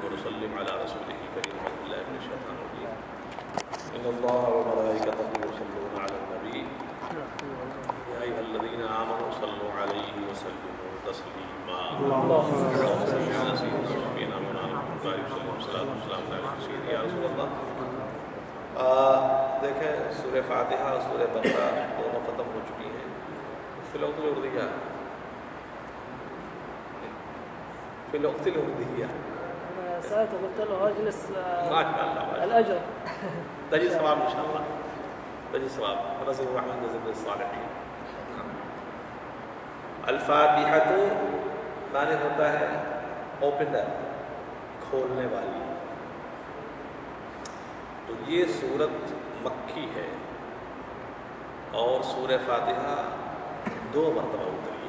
ونسلم على رسوله الكريم أعوذ بالله من الشيطان الرجيم إن الله وملائكته يصلون على النبي يا أيها الذين آمنوا صلوا عليه وسلموا تسليما اللهم صل على سيدنا ونبينا مولانا محمد وسلم والصلاة والسلام على سيدنا يا رسول اللہ۔ دیکھیں سورہ فاتحہ اور سورہ بقرہ دونوں ختم ہو چکی ہیں، فی الوقت الاردیہ سألته قلت له اجلس ما شاء الله الأجر تجد ثواب ان شاء الله، تجد ثواب نسأل الرحمن جزاء الصالحين۔ الفاتحہ تو معنی ہوتا ہے اوپنر، کھولنے والی، تو یہ سورت مکی ہے اور سورہ فاتحہ 2 مرتبہ اتری ہے،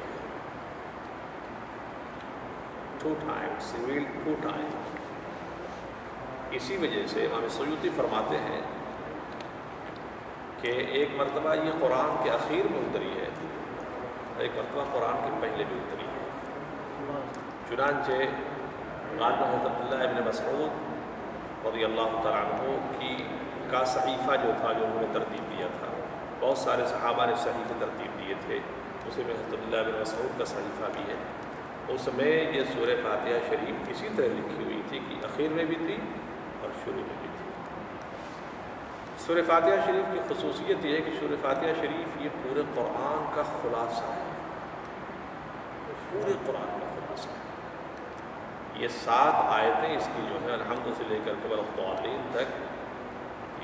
2 times revealed 2 times۔ اسی وجہ سے امام سیوطی فرماتے ہیں کہ ایک مرتبہ یہ قرآن کے اخیر میں اتری ہے، ایک مرتبہ قرآن کے پہلے بھی اتری ہے۔ چنانچہ غالباً حضرت عبداللہ ابن مسعود رضی اللہ تعالیٰ عنہ کا صحیفہ جو تھا، جو انہوں نے ترتیب دیا تھا، بہت سارے صحابہ نے صحیفے ترتیب دیے تھے، اس میں حضرت عبداللہ ابن مسعود کا صحیفہ بھی ہے۔ اس میں یہ سورہ فاتحہ شریف اسی طرح لکھی ہوئی تھی کہ اخیر میں بھی تھی اور شروع میں بھی تھی۔ سورہ فاتحہ شریف کی خصوصیت یہ ہے کہ سورہ فاتحہ شریف یہ پورے قرآن کا خلاصہ ہے، پورے قرآن کا خلاصہ ہے۔ یہ 7 آیتیں اس کی جو ہیں الحمد سے لے کر کے والضالین تک،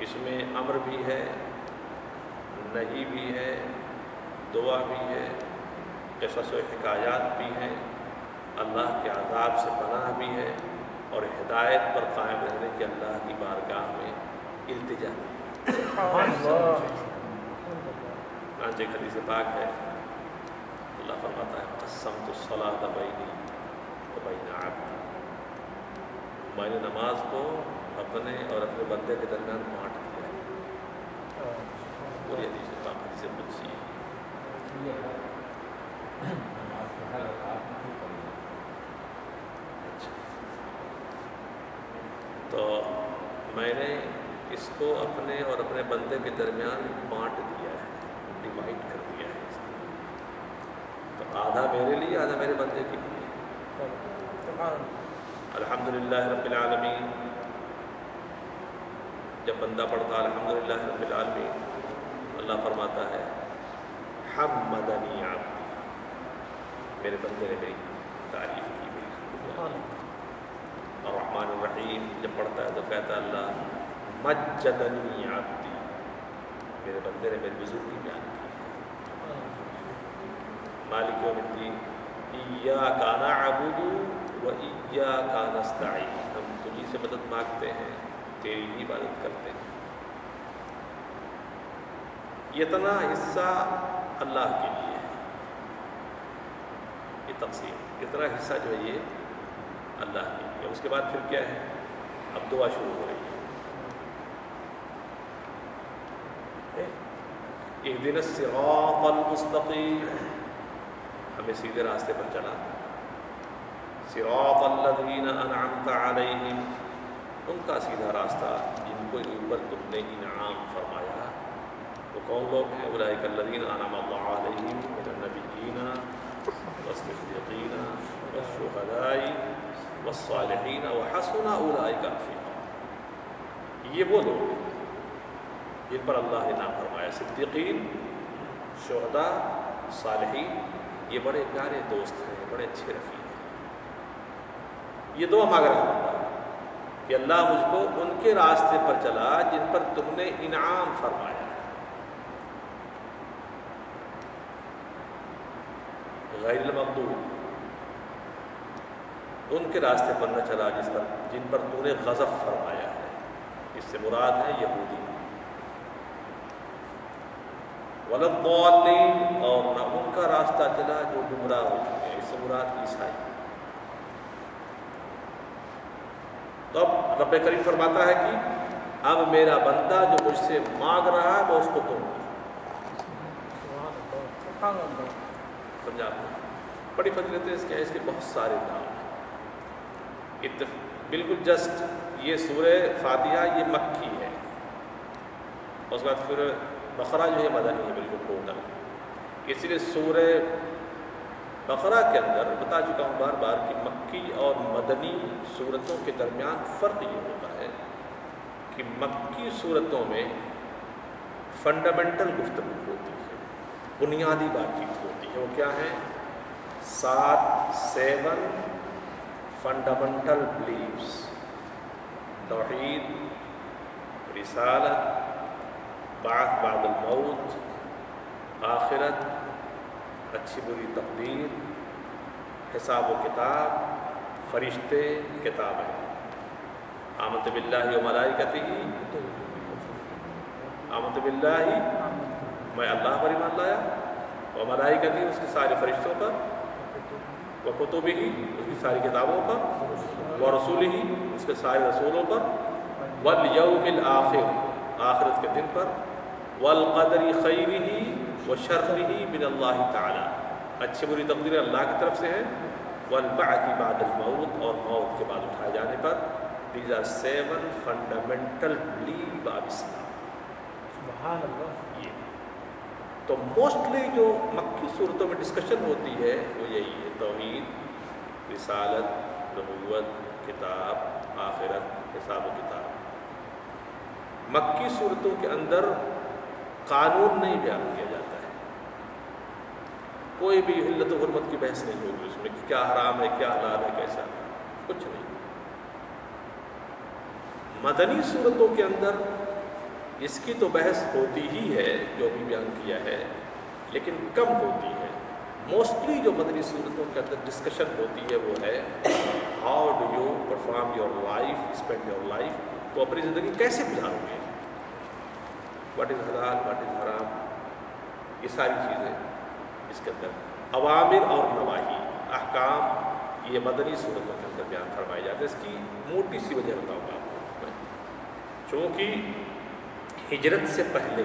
اس میں امر بھی ہے، نہی بھی ہے، دعا بھی ہے، قصص و حکایات بھی ہیں، اللہ کے عذاب سے پناہ بھی ہے، اور ہدایت پر قائم رہنے کے اللہ کی بارگاہ میں التجا بھی ہے۔ چنانچہ ایک حدیث پاک ہے، اللہ فرماتا ہے قسمت الصلاۃ بینی وبین عبدی، میں نے نماز کو اپنے اور اپنے بندے کے درمیان بانٹ دیا ہے۔ پوری حدیث پاک حدیث قدسی ہے۔ تو میں نے اس کو اپنے اور اپنے بندے کے درمیان بانٹ دیا ہے، ڈیوائڈ کر دیا ہے اس کو، تو آدھا میرے لیے آدھا میرے بندے کے لیے۔ الحمدللہ رب العالمین، جب بندہ پڑھتا الحمدللہ رب العالمین، اللہ فرماتا ہے حمدنی عبدی، میرے بندے نے میری تعریف کی، میری الرحمن الرحیم جب پڑھتا ہے تو کہتا ہے اللہ مجدنی عبدی، میرے بندے نے میری بزرگی بیان کی۔ مالک یوم الدین، ایاک نعبد و ایاک نستعین، ہم تجھی سے مدد مانگتے ہیں، تیری ہی عبادت کرتے ہیں۔ اتنا حصہ اللہ کے لیے ہے، یہ تقسیم، اتنا حصہ جو ہے یہ اللہ کے لیے۔ اس کے بعد پھر کیا ہے؟ اب دعا شروع ہو رہی ہے، اہدنا الصراط المستقیم، ہمیں سیدھے راستے پر چلا، صراط الذین انعمت علیہم، ان کا سیدھا راستہ جن کو اوپر تم نے انعام فرمایا۔ وہ کون لوگ ہیں؟ اولئک الذین انعم اللہ علیہم من النبیین والصدیقین والشہداء والصالحین وحسن اولئک رفیقا، یہ وہ لوگ ہیں جن پر اللہ نے نام فرمایا، صدیقین، شہداء، صالحین، یہ بڑے پیارے دوست ہیں، بڑے اچھے رفیق ہیں۔ یہ دعا مانگ رہا ہوتا ہے کہ اللہ مجھ کو ان کے راستے پر چلا جن پر تم نے انعام فرمایا ہے، غیر المغضوب، ان کے راستے پر نہ چلا جن پر تو نے غضب فرمایا ہے، اس سے مراد ہے یہودی، ولا الضالین، اور نہ ان کا راستہ چلا جو گمراہ ہو چکے ہیں، اس سے مراد عیسائی۔ تو اب رب کریم فرماتا ہے کہ اب میرا بندہ جو مجھ سے مانگ رہا ہے میں اس کو دوں گا۔ سمجھا آپ نے؟ بڑی فضیلت ہے اس کے بہت سارے نام ہیں، بالکل جسٹ یہ سورہ فاتحہ یہ مکی ہے، اس کے بعد پھر بقرہ جو ہے مدنی ہے بالکل ٹوٹل. اس لیے سورہ بقرہ کے اندر بتا چکا ہوں بار بار کہ مکی اور مدنی صورتوں کے درمیان فرق یہ ہوتا ہے کہ مکی صورتوں میں فنڈامنٹل گفتگو ہوتی ہے، بنیادی بات چیت ہوتی ہے. وہ کیا ہے؟ 7 فنڈامنٹل بلیفس: توحید، رسالت، بعث بعد الموت، آخرت، اچھی بری تقدیر، حساب و کتاب، فرشتے، کتابیں. آمنت باللہ و ملائکتہ، آمنت باللہ میں اللہ پر ایمان لایا، و ملائکتہ اس کے سارے فرشتوں پر، و کتبہ اس کی ساری کتابوں پر، و رسولہ اس کے سارے رسولوں پر، والیوم الآخر آخرت کے دن پر، والقدر خیرہ و شرہ من اللہ تعالی اچھی بری تقدیر اللہ کی طرف سے ہے، والبعث بعد الموت اور موت کے بعد اٹھائے جانے پر. These are 7 fundamental beliefs of Islam. سبحان اللہ. یہ تو موسٹلی جو مکی صورتوں میں ڈسکشن ہوتی ہے وہ یہی ہے: توحید، رسالت، نبوت، کتاب، آخرت، حساب و کتاب. مکی صورتوں کے اندر قانون نہیں بیان کیا جاتا ہے، کوئی بھی حلت و حرمت کی بحث نہیں ہوگی اس میں کہ کیا حرام ہے، کیا حلال ہے، کیسا، کچھ نہیں. مدنی صورتوں کے اندر اس کی تو بحث ہوتی ہی ہے جو بھی بیان کیا ہے، لیکن کم ہوتی ہے. موسٹلی جو مدنی صورتوں کے اندر ڈسکشن ہوتی ہے وہ ہے how do you perform your life, spend your life. تو اپنی زندگی کیسے گزارو گے، واٹ از حلال، واٹ از حرام، یہ ساری چیزیں اس کے اندر. اوامر اور نواہی، احکام، یہ مدنی صورتوں کے اندر بیان فرمائے جاتے ہیں. اس کی موٹی سی وجہ بتاؤں گا آپ کو. چونکہ ہجرت سے پہلے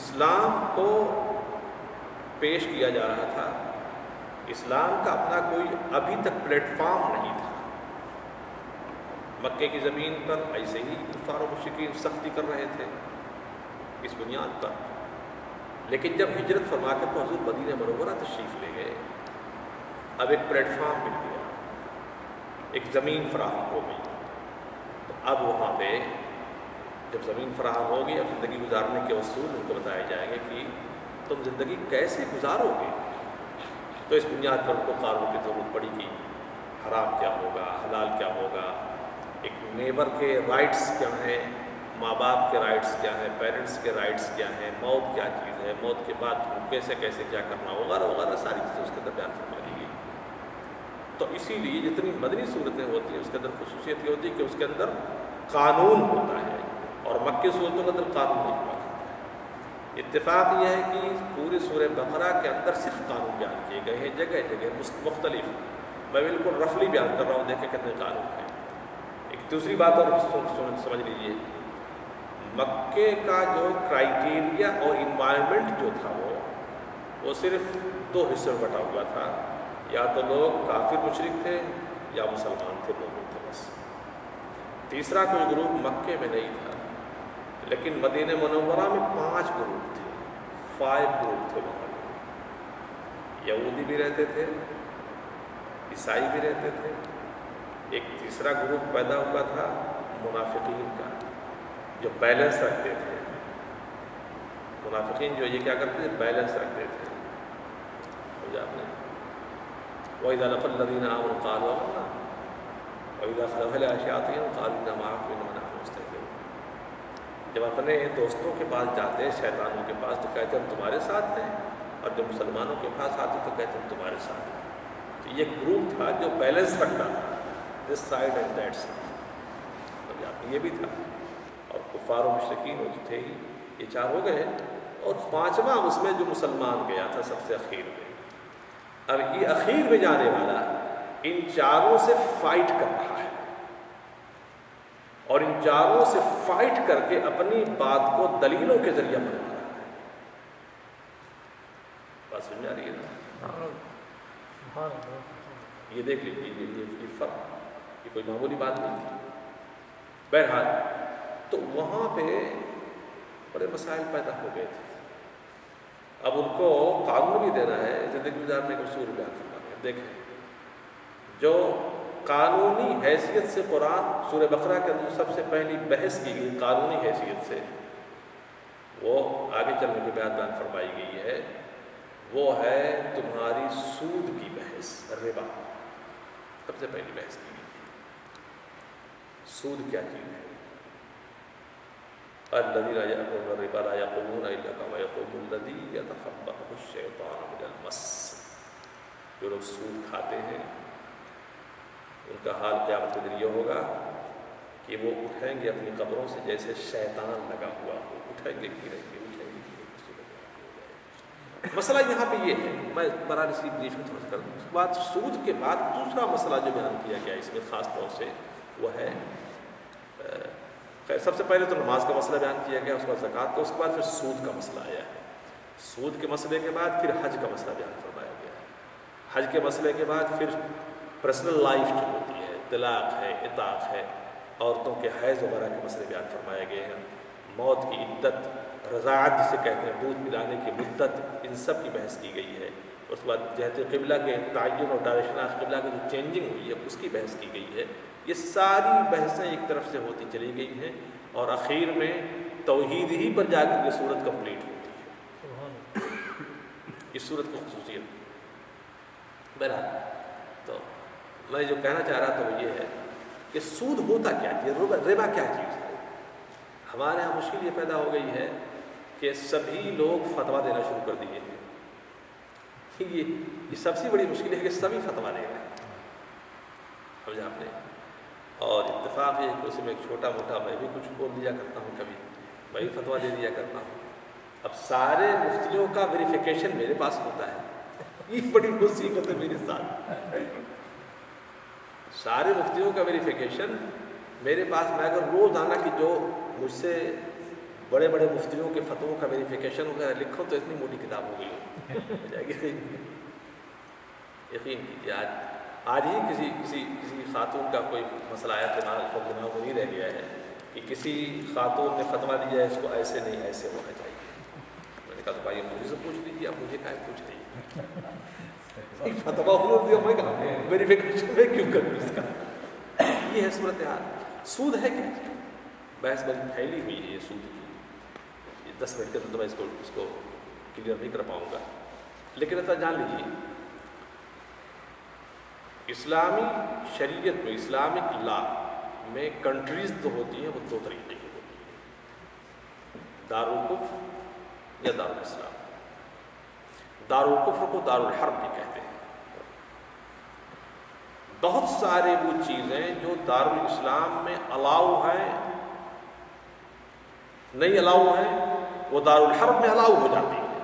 اسلام کو پیش کیا جا رہا تھا، اسلام کا اپنا کوئی ابھی تک پلیٹ فارم نہیں تھا. مکے کی زمین پر ایسے ہی کفار و مشرکین سختی کر رہے تھے اس بنیاد پر. لیکن جب ہجرت فرما کر حضور مدینہ منورہ تشریف لے گئے، اب ایک پلیٹ فارم مل گیا، ایک زمین فراہم ہو گئی. تو اب وہاں پہ جب زمین فراہم ہوگی، اب زندگی گزارنے کے اصول ان کو بتائے جائیں گے کہ تم زندگی کیسے گزارو گے. تو اس بنیاد پر ان کو قانون کی ضرورت پڑی کہ حرام کیا ہوگا، حلال کیا ہوگا، ایک نیبر کے رائٹس کیا ہیں، ماں باپ کے رائٹس کیا ہیں، پیرنٹس کے رائٹس کیا ہیں، موت کیا چیز ہے، موت کے بعد کیسے کیسے کیا کرنا، وغیرہ وغیرہ ساری چیزیں اس کے اندر بیان فرما دی گئی. تو اسی لیے جتنی مدنی صورتیں ہوتی ہیں اس کے اندر خصوصیت یہ ہوتی ہے کہ اس کے اندر قانون ہوتا ہے، اور مکی صورتوں کے اندر قانون نہیں ہوا کرتا ہے. اتفاق یہ ہے کہ پوری سورہ بقرہ کے اندر صرف قانون بیان کیے گئے ہیں، جگہ جگہ مختلف. میں بالکل رفلی بیان کر رہا ہوں، دیکھیں کتنے قانون ہیں. ایک دوسری بات اور سمجھ لیجیے، مکے کا جو کرائیٹیریا اور انوائرمنٹ جو تھا وہ صرف 2 حصوں میں بٹا ہوا تھا. یا تو لوگ کافر مشرک تھے یا مسلمان تھے، مومن تھے بس. تیسرا کوئی گروپ مکے میں نہیں تھا، لیکن مدینہ منورہ میں 5 گروپ تھے، 5 گروپ تھے وہاں. یہودی بھی رہتے تھے، عیسائی بھی رہتے تھے. ایک تیسرا گروپ پیدا ہوا تھا منافقین کا، جو بیلنس رکھتے تھے. منافقین جو یہ کیا کرتے تھے، بیلنس رکھتے تھے. آپ نے وَإِذَا لَقُوا الَّذِينَ آمَنُوا قَالُوا آمَنَّا وَإِذَا خَلَوْا إِلَىٰ شَيَاطِينِهِمْ قَالُوا إِنَّا مَعَكُمْ إِنَّمَا نَحْنُ مُسْتَهْزِئُونَ. جب اپنے دوستوں کے پاس جاتے ہیں، شیطانوں کے پاس، تو کہتے ہیں ہم تمہارے ساتھ ہیں، اور جب مسلمانوں کے پاس آتے تو کہتے ہیں ہم تمہارے ساتھ ہیں. تو یہ گروپ تھا جو بیلنس رکھتا تھا، this side and that side. یہ بھی تھا. اور کفار و مشرکین وہ تو تھے ہی، یہ 4 ہو گئے. اور 5واں اس میں جو مسلمان گیا تھا سب سے اخیر میں. اب یہ اخیر میں جانے والا ان 4 سے فائٹ کر رہا ہے، اور ان 4 سے فائٹ کر کے اپنی بات کو دلیلوں کے ذریعے بنا رہا ہے. بات سمجھ آ رہی ہے نا؟ یہ دیکھ لیجیے یہ فرق، یہ کوئی معمولی بات نہیں تھی۔ بہرحال تو وہاں پہ بڑے مسائل پیدا ہو گئے تھے۔ اب ان کو قانون بھی دینا ہے، زندگی گزارنے کا اصول بیان فرماتے ہیں۔ دیکھیں جو قانونی حیثیت سے قرآن سورہ بقرہ کے اندر سب سے پہلی بحث کی گئی قانونی حیثیت سے، وہ آگے چلنے کے بعد بیان فرمائی گئی ہے، وہ ہے تمہاری سود کی بحث، ربا سب سے پہلی بحث کی گئی۔ سود کیا چیز ہے؟ الذین یأکلون الربا لا یقومون الا کما یقوم الذی یتخبطہ الشیطان من المس۔ جو لوگ سود کھاتے ہیں ان کا حال قیامت کے دن یہ ہوگا کہ وہ اٹھیں گے اپنی قبروں سے جیسے شیطان لگا ہوا ہو، اٹھیں گے گریں گے، اٹھیں گے گریں گے۔ مسئلہ یہاں پہ یہ ہے، میں برابر اسی بریف میں تھوڑا سا کر دوں۔ اس کے بعد سود کے بعد دوسرا مسئلہ جو بیان کیا گیا اس میں خاص طور سے وہ ہے، خیر سب سے پہلے تو نماز کا مسئلہ بیان کیا گیا، اس کے بعد زکوٰۃ کا، اس کے بعد پھر سود کا مسئلہ آیا ہے۔ سود کے مسئلے کے بعد پھر حج کا مسئلہ بیان فرمایا گیا ہے۔ حج کے مسئلے کے بعد پھر پرسنل لائف جو ہوتی ہے، طلاق ہے، اطاق ہے، عورتوں کے حیض وغیرہ کے مسئلے بیان فرمائے گئے ہیں، موت کی عدت، رضاعت جسے کہتے ہیں دودھ پلانے کی مدت، ان سب کی بحث کی گئی ہے۔ اس کے بعد جہت قبلہ کے تعین اور ڈائریکشن آف قبلہ کی جو چینجنگ ہوئی ہے اس کی بحث کی گئی ہے۔ یہ ساری بحثیں ایک طرف سے ہوتی چلی گئی ہیں اور اخیر میں توحید ہی پر جا کر یہ صورت کمپلیٹ ہوتی ہے، اس صورت کی خصوصیت۔ بہرحال تو میں جو کہنا چاہ رہا تھا وہ یہ ہے کہ سود ہوتا کیا ہے، ربا کیا چیز ہے۔ ہمارے یہاں مشکل یہ پیدا ہو گئی ہے کہ سبھی لوگ فتویٰ دینا شروع کر دیے ہیں۔ یہ سب سے بڑی مشکل ہے کہ سبھی فتویٰ دے رہے ہیں، سمجھا آپ نے؟ اور اتفاق ہے کہ اس میں ایک چھوٹا موٹا میں بھی کچھ بول دیا کرتا ہوں، کبھی میں بھی فتویٰ دے دیا کرتا ہوں۔ اب سارے مفتیوں کا ویریفیکیشن میرے پاس ہوتا ہے، یہ بڑی مصیبت ہے میرے ساتھ۔ سارے مفتیوں کا ویریفیکیشن میرے پاس، میں اگر روزانہ کی جو مجھ سے بڑے بڑے مفتیوں کے فتووں کا ویریفیکیشن وغیرہ لکھوں تو اتنی موٹی کتاب ہو گئی ہو جائے گی۔ یقین کیجیے آج ہی کسی خاتون کا کوئی مسئلہ آیا دماغ میں نہیں رہ گیا ہے کہ کسی خاتون نے فتویٰ دیا ہے اس کو ایسے نہیں ایسے ہونا چاہیے۔ میں نے کہا تو بھائی مجھے سے پوچھ لیجیے، آپ مجھے کہاں پوچھ لیجیے، فتویٰ انہوں نے دیا، میں کہا ویریفیکیشن میں کیوں کروں اس کا۔ یہ ہے صورتحال۔ سود ہے کیا؟ بحث بڑی پھیلی ہوئی ہے یہ سود کی، یہ 10 منٹ کے اندر میں اس کو کلیئر نہیں کر پاؤں گا، لیکن اتنا جان لیجیے اسلامی شریعت میں، اسلامک لا میں کنٹریز جو ہوتی ہیں وہ 2 طریقے کی ہوتی ہیں، دارالکفر یا دارالاسلام۔ دارالکفر کو دارالحرب بھی کہتے ہیں۔ بہت سارے وہ چیزیں جو دارالاسلام میں الاؤ ہیں، نہیں الاؤ ہیں، وہ دارالحرب میں الاؤ ہو جاتی ہیں،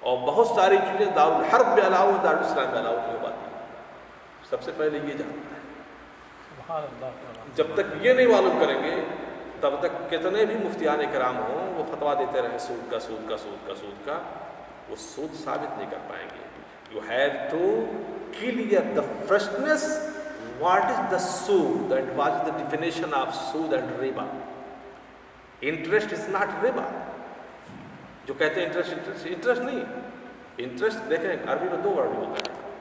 اور بہت ساری چیزیں دارالحرب میں الاؤ، دارالاسلام میں الاؤ نہیں ہو پاتی۔ سب سے پہلے یہ جاننا ہے، سبحان اللہ۔ جب تک یہ نہیں معلوم کریں گے تب تک کتنے بھی مفتیان کرام ہوں وہ فتویٰ دیتے رہیں سود کا سود کا سود کا سود کا، وہ سود ثابت نہیں کر پائیں گے۔ You have to clear the freshness. What is the sood and what is the definition of sood and riba? Interest is not riba. جو کہتے ہیں انٹرسٹ نہیں، انٹرسٹ دیکھیں عربی میں 2 ورڈ ہوتا ہے،